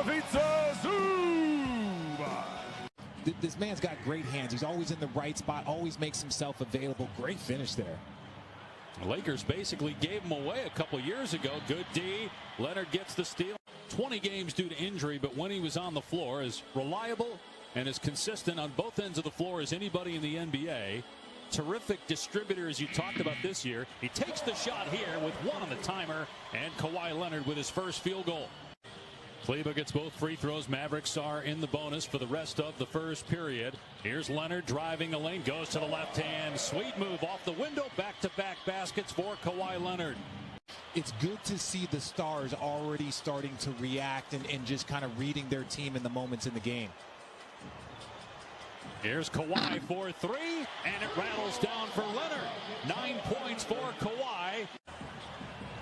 Ivica Zubac. This man's got great hands. He's always in the right spot, always makes himself available. Great finish there. The Lakers basically gave him away a couple years ago. Good D. Leonard gets the steal. 20 games due to injury, but when he was on the floor, as reliable and as consistent on both ends of the floor as anybody in the NBA. Terrific distributor, as you talked about this year. He takes the shot here with one on the timer, and Kawhi Leonard with his first field goal. Kleber gets both free throws. Mavericks are in the bonus for the rest of the first period. Here's Leonard driving the lane, goes to the left hand. Sweet move off the window. Back-to-back baskets for Kawhi Leonard. It's good to see the stars already starting to react and just kind of reading their team in the moments in the game. Here's Kawhi for three, and it rattles down for Leonard. 9 points for Kawhi.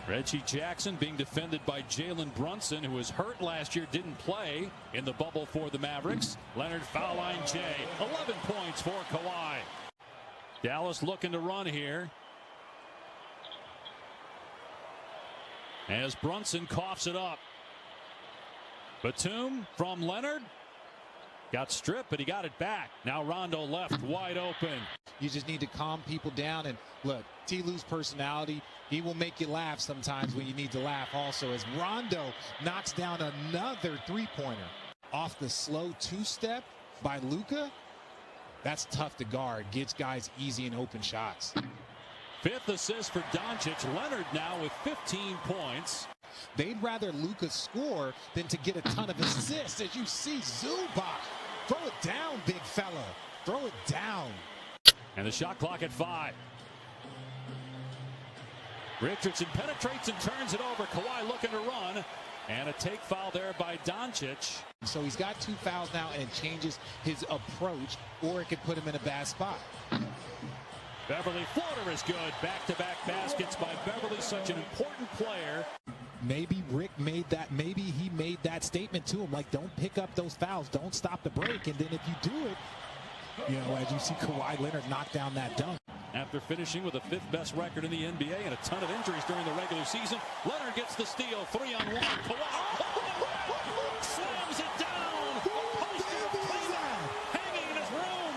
Reggie Jackson being defended by Jalen Brunson, who was hurt last year, didn't play in the bubble for the Mavericks. Leonard foul line J. 11 points for Kawhi. Dallas looking to run here, as Brunson coughs it up. Batum from Leonard. Got stripped, but he got it back. Now Rondo left wide open. You just need to calm people down. And look, T-Lu's personality, he will make you laugh sometimes when you need to laugh also, as Rondo knocks down another three-pointer. Off the slow two-step by Luka. That's tough to guard. Gets guys easy and open shots. Fifth assist for Doncic. Leonard now with 15 points. They'd rather Luka score than to get a ton of assists. As you see, Zubac, throw it down, big fella. Throw it down. And the shot clock at 5. Richardson penetrates and turns it over. Kawhi looking to run. And a take foul there by Doncic. So he's got 2 fouls now, and it changes his approach, or it could put him in a bad spot. Beverly floater is good. Back-to-back baskets by Beverly, such an important player. Maybe Rick made that, maybe he made that statement to him, like, don't pick up those fouls, don't stop the break, and then if you do it, you know, as you see Kawhi Leonard knock down that dunk. After finishing with the 5th best record in the NBA and a ton of injuries during the regular season, Leonard gets the steal, 3-on-1. Kawhi slams it down. Hanging in his room.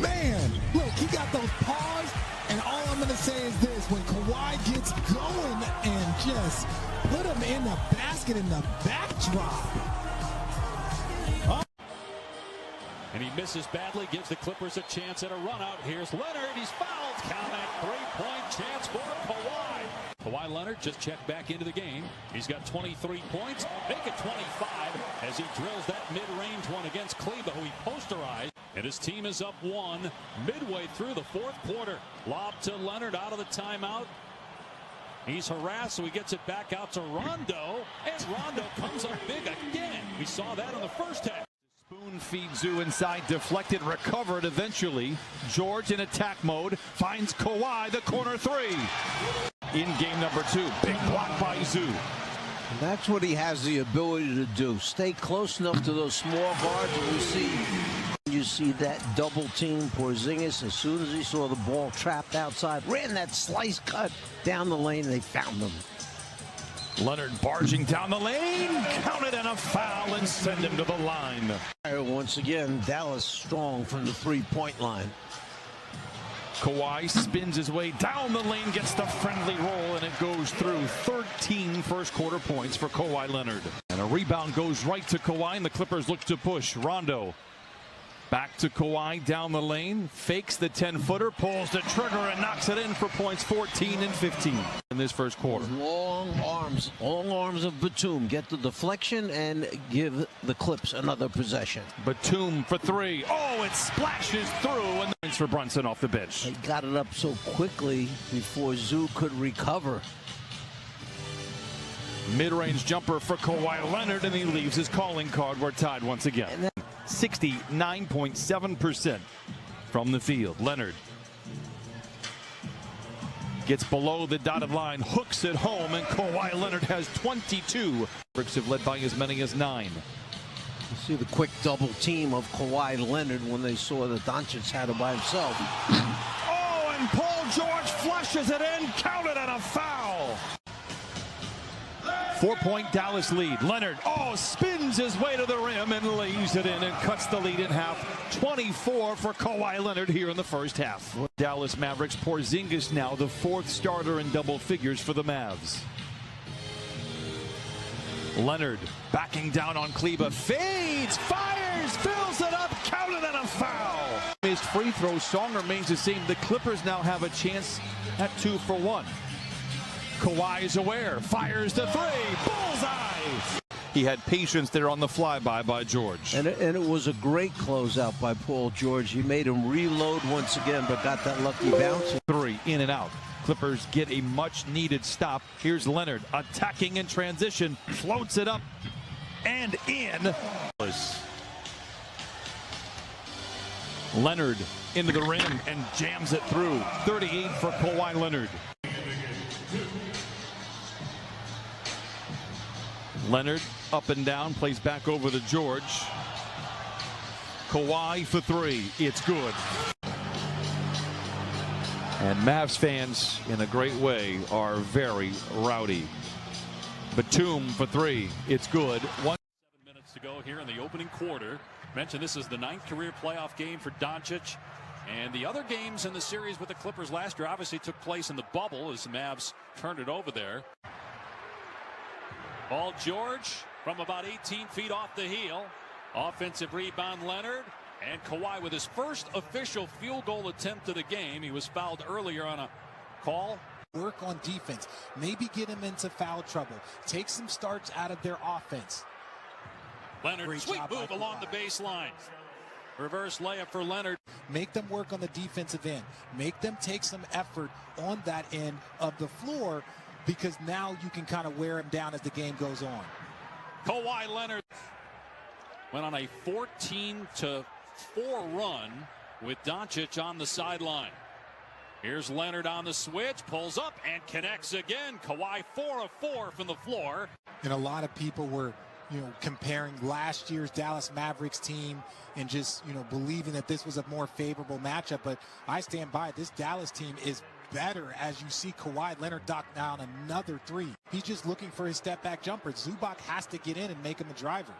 Man, look, he got those paws, and all I'm going to say is this: when Kawhi gets going and just put him in the basket in the backdrop. And he misses badly, gives the Clippers a chance at a run out. Here's Leonard, he's fouled. Count that 3-point chance for Kawhi. Kawhi Leonard just checked back into the game. He's got 23 points, make it 25 as he drills that mid-range one against Kleber, who he posterized. And his team is up 1 midway through the 4th quarter. Lob to Leonard out of the timeout. He's harassed, so he gets it back out to Rondo. And Rondo comes up big again. We saw that in the first half. Spoon feeds Zoo inside, deflected, recovered eventually. George in attack mode, finds Kawhi, the corner 3. In game number 2, big block by Zoo. And that's what he has the ability to do. Stay close enough to those small guards. And you see that double team Porzingis, as soon as he saw the ball trapped outside, ran that slice cut down the lane, and they found him. Leonard barging down the lane, counted, and a foul, and send him to the line. Once again, Dallas strong from the three-point line. Kawhi spins his way down the lane, gets the friendly roll, and it goes through. 13 first-quarter points for Kawhi Leonard. And a rebound goes right to Kawhi, and the Clippers look to push. Rondo back to Kawhi down the lane, fakes the 10-footer, pulls the trigger, and knocks it in for points 14 and 15 in this first quarter. Long arms of Batum get the deflection and give the Clips another possession. Batum for 3. Oh, it splashes through, and points for Brunson off the bench. They got it up so quickly before Zoo could recover. Mid-range jumper for Kawhi Leonard, and he leaves his calling card. We're tied once again. 69.7% from the field. Leonard gets below the dotted line, hooks it home, and Kawhi Leonard has 22. Mavericks have led by as many as 9. You see the quick double team of Kawhi Leonard when they saw that Doncic had it by himself. Oh, and Paul George flushes it in, counted, and a foul. 4-point Dallas lead. Leonard, spins his way to the rim and lays it in and cuts the lead in half. 24 for Kawhi Leonard here in the first half. Dallas Mavericks, Porzingis now the fourth starter in double figures for the Mavs. Leonard backing down on Kleba, fades, fires, fills it up, counted and a foul. Missed free throw, song remains the same. The Clippers now have a chance at 2 for 1. Kawhi is aware, fires the three, bullseye. He had patience there on the flyby by George. And it was a great closeout by Paul George. He made him reload once again, but got that lucky bounce. 3 in and out. Clippers get a much-needed stop. Here's Leonard attacking in transition, floats it up and in. Leonard into the rim and jams it through. 38 for Kawhi Leonard. Leonard up and down, plays back over to George. Kawhi for 3. It's good. And Mavs fans, in a great way, are very rowdy. Batum for 3. It's good. 7 minutes to go here in the opening quarter. Mentioned this is the 9th career playoff game for Doncic. And the other games in the series with the Clippers last year obviously took place in the bubble as the Mavs turned it over there. Paul George from about 18 feet off the heel. Offensive rebound Leonard. And Kawhi with his first official field goal attempt of the game. He was fouled earlier on a call. Work on defense. Maybe get him into foul trouble. Take some starts out of their offense. Leonard, Great sweet job move by along the Kawhi. baseline. Reverse layup for Leonard. Make them work on the defensive end. Make them take some effort on that end of the floor, because now you can kind of wear him down as the game goes on. Kawhi Leonard went on a 14-4 run with Doncic on the sideline. Here's Leonard on the switch, pulls up and connects again. Kawhi 4 of 4 from the floor. And a lot of people were, comparing last year's Dallas Mavericks team and just, believing that this was a more favorable matchup. But I stand by it. This Dallas team is better as you see Kawhi Leonard knock down another 3. He's just looking for his step back jumper. Zubac has to get in and make him the driver.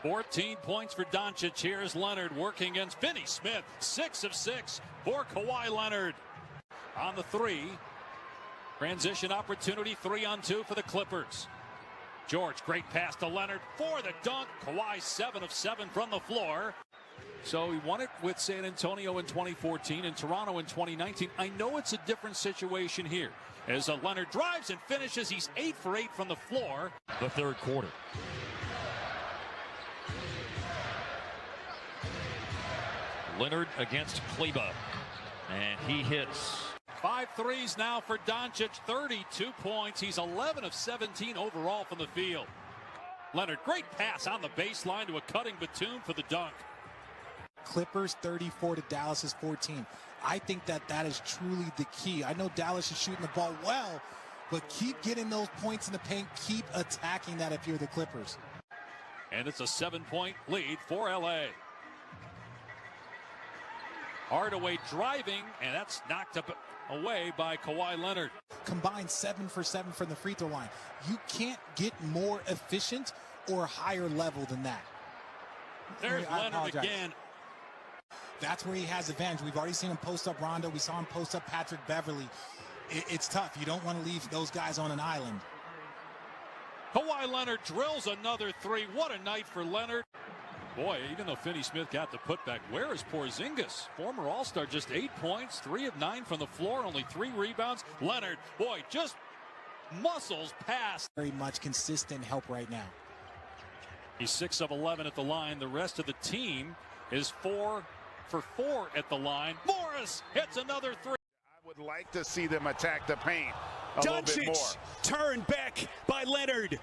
14 points for Doncic. Here's Leonard working against Finney Smith. 6 of 6 for Kawhi Leonard. On the 3. Transition opportunity, 3-on-2 for the Clippers. George, great pass to Leonard for the dunk. Kawhi 7 of 7 from the floor. So he won it with San Antonio in 2014 and Toronto in 2019. I know it's a different situation here. As Leonard drives and finishes, he's 8 for 8 from the floor. The third quarter. Leonard against Kleba, and he hits. 5 threes now for Doncic, 32 points. He's 11 of 17 overall from the field. Leonard, great pass on the baseline to a cutting Batum for the dunk. Clippers 34 to Dallas's 14. I think that is truly the key. I know Dallas is shooting the ball well, but keep getting those points in the paint. Keep attacking that if you're the Clippers. And it's a 7-point lead for LA. Hardaway driving, and that's knocked up away by Kawhi Leonard. Combined 7 for 7 from the free throw line. You can't get more efficient or higher level than that. There's Leonard again. That's where he has advantage. We've already seen him post up Rondo. We saw him post up Patrick Beverly. It's tough. You don't want to leave those guys on an island. Kawhi Leonard drills another 3. What a night for Leonard. Boy, even though Finney Smith got the putback, where is Porzingis? Former All-Star, just 8 points, 3 of 9 from the floor, only 3 rebounds. Leonard, boy, just muscles past. Very much consistent help right now. He's 6 of 11 at the line. The rest of the team is 4 for 4 at the line. Morris hits another 3. I would like to see them attack the paint a little bit more. Turned back by Leonard.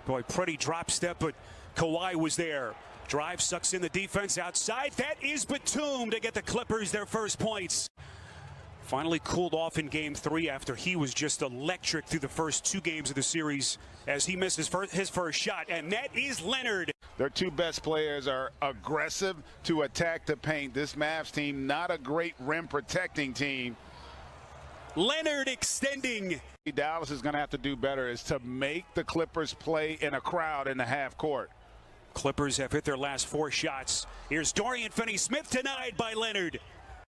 Boy, pretty drop step, but Kawhi was there. Drive, sucks in the defense outside. That is Batum to get the Clippers their first points. Finally cooled off in game 3 after he was just electric through the first 2 games of the series as he missed his first shot. And that is Leonard. Their 2 best players are aggressive to attack the paint. This Mavs team, not a great rim protecting team. Leonard extending. Dallas is going to have to do better is to make the Clippers play in a crowd in the half court. Clippers have hit their last 4 shots. Here's Dorian Finney-Smith denied by Leonard.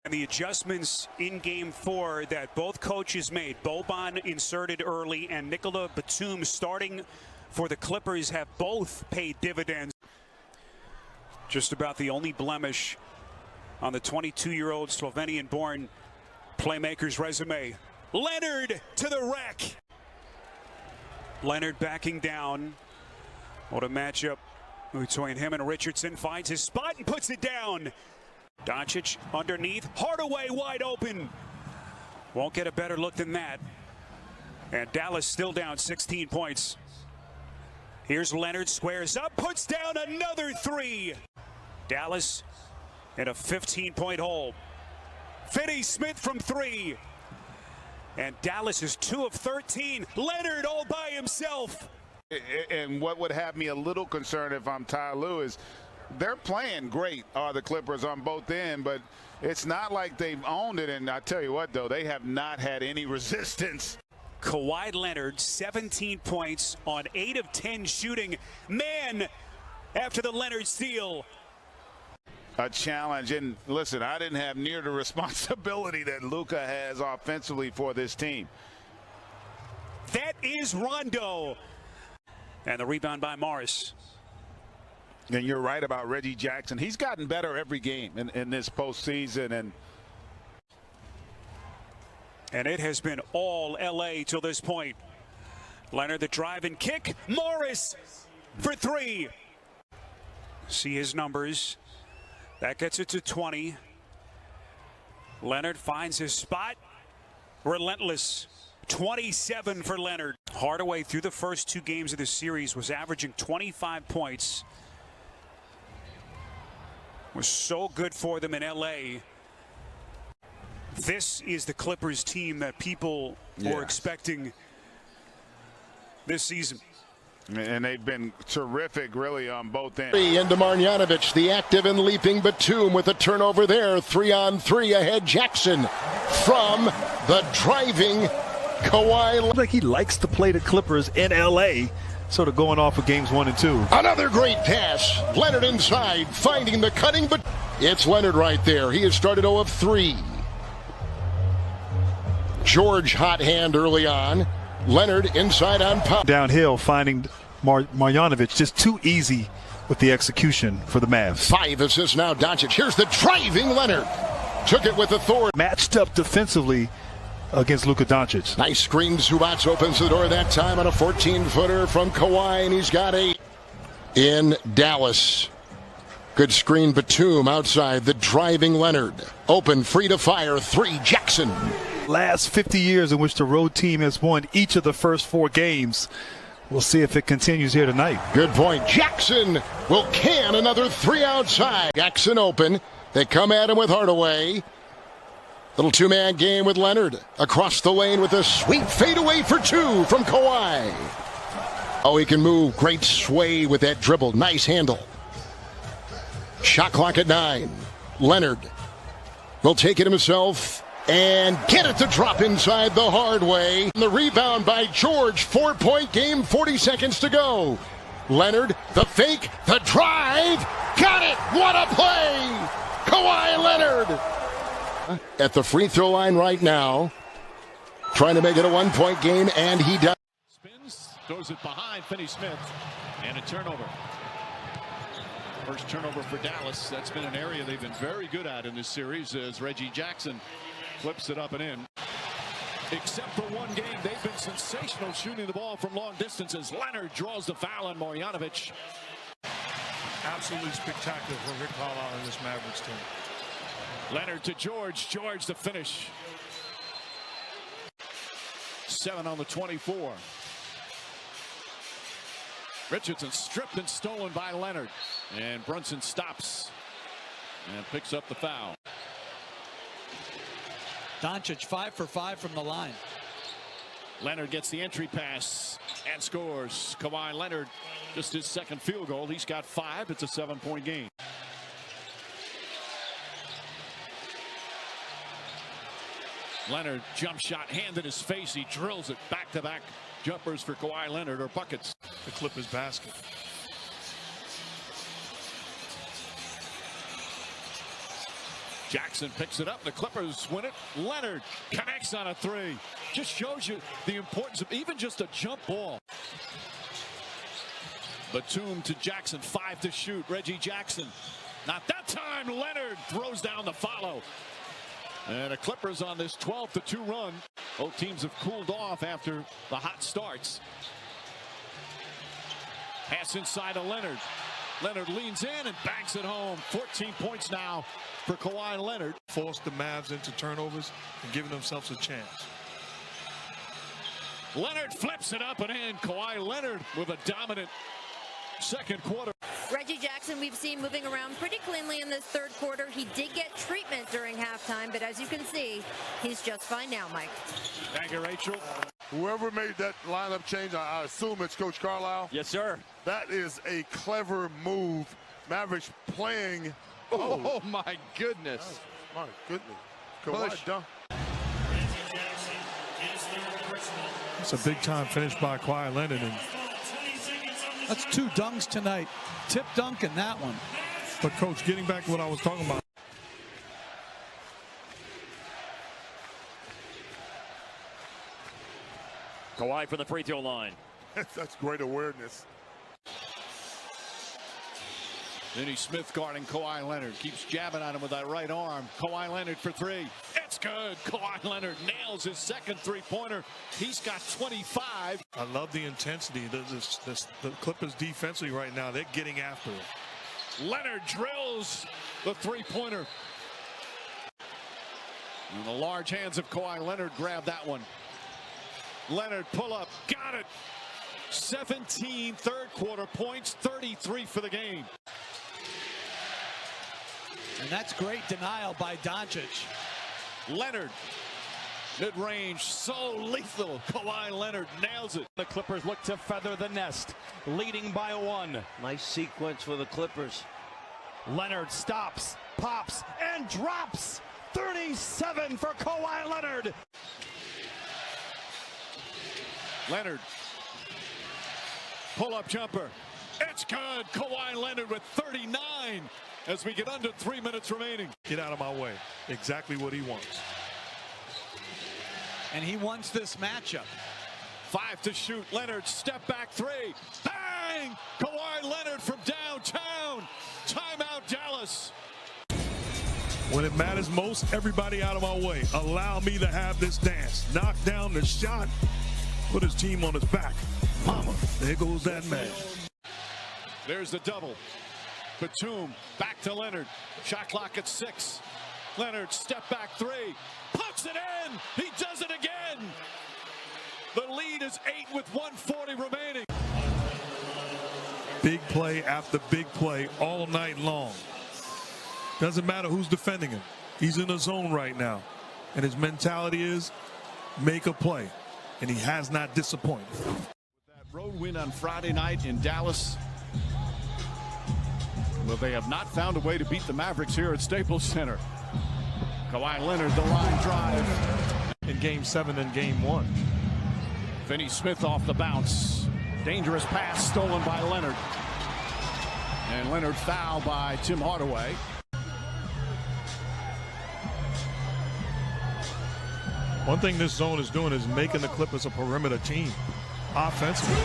And the adjustments in game 4 that both coaches made, Boban inserted early and Nikola Batum starting for the Clippers, have both paid dividends. Just about the only blemish on the 22-year-old Slovenian-born playmaker's resume. Leonard to the rack. Leonard backing down. What a matchup between him and Richardson. Finds his spot and puts it down. Doncic underneath. Hardaway wide open. Won't get a better look than that. And Dallas still down 16 points. Here's Leonard, squares up, puts down another 3. Dallas in a 15-point hole. Finney-Smith from 3. And Dallas is 2 of 13. Leonard all by himself. And what would have me a little concerned if I'm Ty Lue is they're playing great, are the Clippers on both ends, but it's not like they've owned it. And I tell you what, though, they have not had any resistance. Kawhi Leonard, 17 points on 8 of 10 shooting. Man, after the Leonard steal. A challenge. And listen, I didn't have near the responsibility that Luka has offensively for this team. That is Rondo. And the rebound by Morris. And you're right about Reggie Jackson. He's gotten better every game in this postseason. And it has been all LA till this point. Leonard the drive and kick. Morris for 3. See his numbers. That gets it to 20. Leonard finds his spot. Relentless. 27 for Leonard. Hardaway through the first 2 games of the series was averaging 25 points. Was so good for them in LA. This is the Clippers team that people were expecting this season. And they've been terrific, really, on both ends. Into Marjanovic, the active and leaping Batum with a turnover there. 3-on-3 ahead. Jackson from the driving Kawhi. Looks like he likes to play the Clippers in LA, sort of going off of games 1 and 2. Another great pass. Leonard inside, finding the cutting, but it's Leonard right there. He has started 0 of 3. George hot hand early on. Leonard inside on pop. Downhill, finding Marjanovic just too easy with the execution for the Mavs. 5 assists now. Doncic. Here's the driving Leonard. Took it with authority. Matched up defensively against Luka Doncic. Nice screen. Zubats opens the door that time on a 14-footer from Kawhi, and he's got 8 in Dallas. Good screen. Batum outside. The driving Leonard. Open, free to fire. 3. Jackson. Last 50 years in which the road team has won each of the first 4 games. We'll see if it continues here tonight. Good point. Jackson will can another 3 outside. Jackson open. They come at him with Hardaway. Little 2-man game with Leonard. Across the lane with a sweet fadeaway for 2 from Kawhi. Oh, he can move. Great sway with that dribble. Nice handle. Shot clock at 9. Leonard will take it himself and get it to drop inside the hard way. The rebound by George. 4-point game, 40 seconds to go. Leonard, the fake, the drive. Got it. What a play. Kawhi Leonard at the free throw line right now. Trying to make it a 1-point game, and he does. Spins, throws it behind Finney-Smith, and a turnover. First turnover for Dallas. That's been an area they've been very good at in this series as Reggie Jackson flips it up and in. Except for one game, they've been sensational shooting the ball from long distances. Leonard draws the foul on Marjanovic. Absolutely spectacular for Rick Carlisle and this Mavericks team. Leonard to George. George the finish. 7 on the 24. Richardson stripped and stolen by Leonard. And Brunson stops and picks up the foul. Doncic 5 for 5 from the line. Leonard gets the entry pass and scores. Kawhi Leonard, just his second field goal. He's got 5. It's a 7-point game. Leonard jump shot, hand in his face. He drills it. Back-to-back jumpers for Kawhi Leonard, or buckets. The Clippers basket. Jackson picks it up. The Clippers win it. Leonard connects on a three. Just shows you the importance of even just a jump ball. Batum to Jackson, 5 to shoot. Reggie Jackson. Not that time. Leonard throws down the follow. And the Clippers on this 12-2 run. Both teams have cooled off after the hot starts. Pass inside to Leonard. Leonard leans in and banks it home. 14 points now for Kawhi Leonard. Forced the Mavs into turnovers and giving themselves a chance. Leonard flips it up and in. Kawhi Leonard with a dominant second quarter. Reggie Jackson, we've seen moving around pretty cleanly in this third quarter. He did get treatment during halftime, but as you can see, he's just fine now, Mike. Thank you, Rachel. Whoever made that lineup change, I assume it's Coach Carlisle. Yes, sir. That is a clever move. Mavericks playing. Oh my goodness. My goodness. Kawhi dunk. It's a big-time finish by Kawhi Leonard. And that's 2 dunks tonight. Tip dunk in that one. But, Coach, getting back to what I was talking about. Kawhi for the free throw line. That's great awareness. Vinny Smith guarding Kawhi Leonard. Keeps jabbing on him with that right arm. Kawhi Leonard for three. It's good. Kawhi Leonard nails his second three-pointer. He's got 25. I love the intensity. The Clippers defensively right now, they're getting after it. Leonard drills the three-pointer. And the large hands of Kawhi Leonard grab that one. Leonard pull up. Got it. 17 third-quarter points. 33 for the game. And that's great denial by Doncic. Leonard, mid-range, so lethal. Kawhi Leonard nails it. The Clippers look to feather the nest, leading by 1. Nice sequence for the Clippers. Leonard stops, pops, and drops. 37 for Kawhi Leonard. Leonard, pull-up jumper. It's good. Kawhi Leonard with 39. As we get under 3 minutes remaining. Get out of my way. Exactly what he wants. And he wants this matchup. 5 to shoot. Leonard, step back three. Bang! Kawhi Leonard from downtown. Timeout, Dallas. When it matters most, everybody out of my way. Allow me to have this dance. Knock down the shot. Put his team on his back. Mama, there goes that man. There's the double. Batum back to Leonard. Shot clock at 6. Leonard step back three. Puts it in. He does it again. The lead is 8 with 1:40 remaining. Big play after big play all night long. Doesn't matter who's defending him. He's in a zone right now. And his mentality is make a play. And he has not disappointed. With that road win on Friday night in Dallas. Well, they have not found a way to beat the Mavericks here at Staples Center. Kawhi Leonard, the line drive. In Game 7 and Game 1. Vinny Smith off the bounce. Dangerous pass stolen by Leonard. And Leonard fouled by Tim Hardaway. One thing this zone is doing is making the Clippers a perimeter team. Offensively.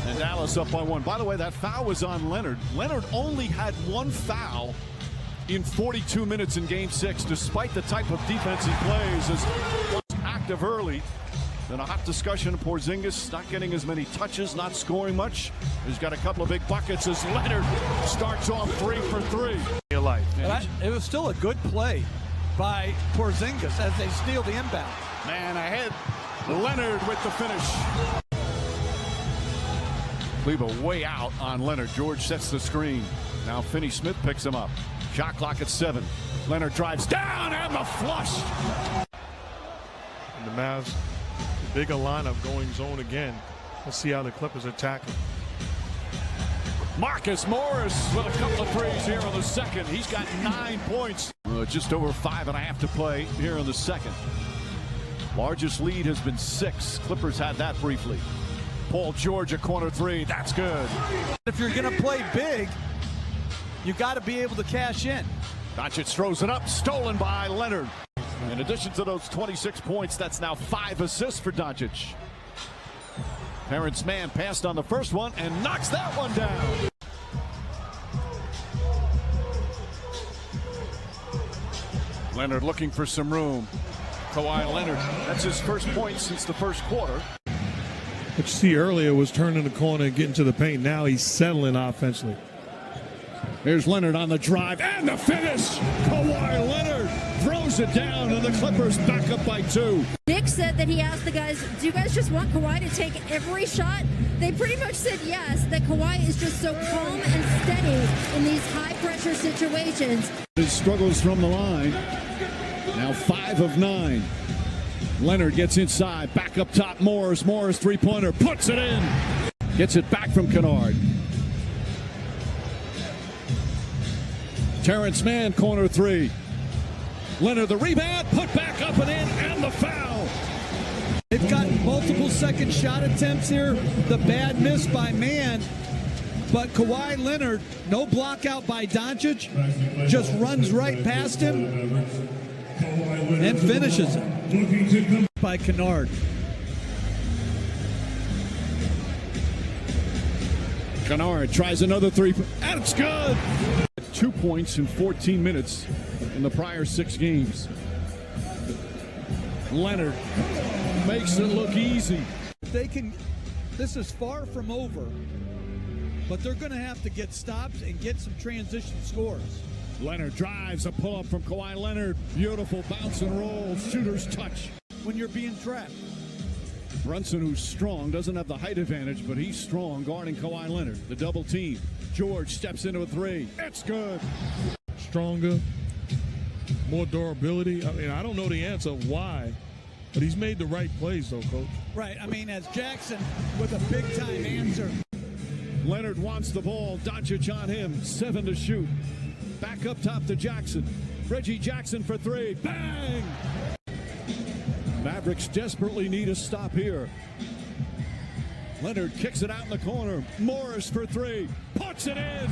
And Dallas up by 1. By the way, that foul was on Leonard. Leonard only had 1 foul in 42 minutes in Game 6, despite the type of defense he plays. As active early. Then a hot discussion of Porzingis not getting as many touches, not scoring much. He's got a couple of big buckets as Leonard starts off 3 for 3. It was still a good play by Porzingis as they steal the inbound. Man ahead. Leonard with the finish. Leave a way out on Leonard. George sets the screen. Now Finney Smith picks him up. Shot clock at 7. Leonard drives down and the flush. And the Mavs, the bigger lineup going zone again. Let's see how the Clippers attack him. Marcus Morris with a couple of threes here in the second. He's got 9 points. Just over 5.5 to play here in the second. Largest lead has been 6. Clippers had that briefly. Paul George a corner three. That's good. If you're going to play big, you got to be able to cash in. Doncic throws it up. Stolen by Leonard. In addition to those 26 points, that's now 5 assists for Doncic. Terrence Mann passed on the first one and knocks that one down. Leonard looking for some room. Kawhi Leonard, that's his first point since the first quarter. What you see earlier was turning the corner and getting to the paint. Now he's settling offensively. Here's Leonard on the drive and the finish. Kawhi Leonard throws it down and the Clippers back up by 2. Nick said that he asked the guys, do you guys just want Kawhi to take every shot? They pretty much said yes, that Kawhi is just so calm and steady in these high-pressure situations. His struggles from the line. Now 5 of 9. Leonard gets inside, back up top, Morris three-pointer, puts it in. Gets it back from Kennard. Terrence Mann, corner three. Leonard the rebound, put back up and in, and the foul. They've got multiple second shot attempts here. The bad miss by Mann. But Kawhi Leonard, no block out by Doncic, just runs right past him and finishes it by Kennard. Kennard tries another three, and it's good. 2 points in 14 minutes in the prior 6 games. Leonard makes it look easy. They can. This is far from over, but they're going to have to get stops and get some transition scores. Leonard drives a pull-up from Kawhi Leonard. Beautiful bounce and roll, shooter's touch. When you're being trapped. Brunson, who's strong, doesn't have the height advantage, but he's strong guarding Kawhi Leonard. The double team. George steps into a three. It's good. Stronger, more durability. I mean, I don't know the answer why, but he's made the right plays, though, Coach. Right. I mean, as Jackson with a big-time answer. Leonard wants the ball. Doncic on him. 7 to shoot. Back up top to Jackson. Reggie Jackson for 3. Bang! Mavericks desperately need a stop here. Leonard kicks it out in the corner. Morris for 3. Puts it in.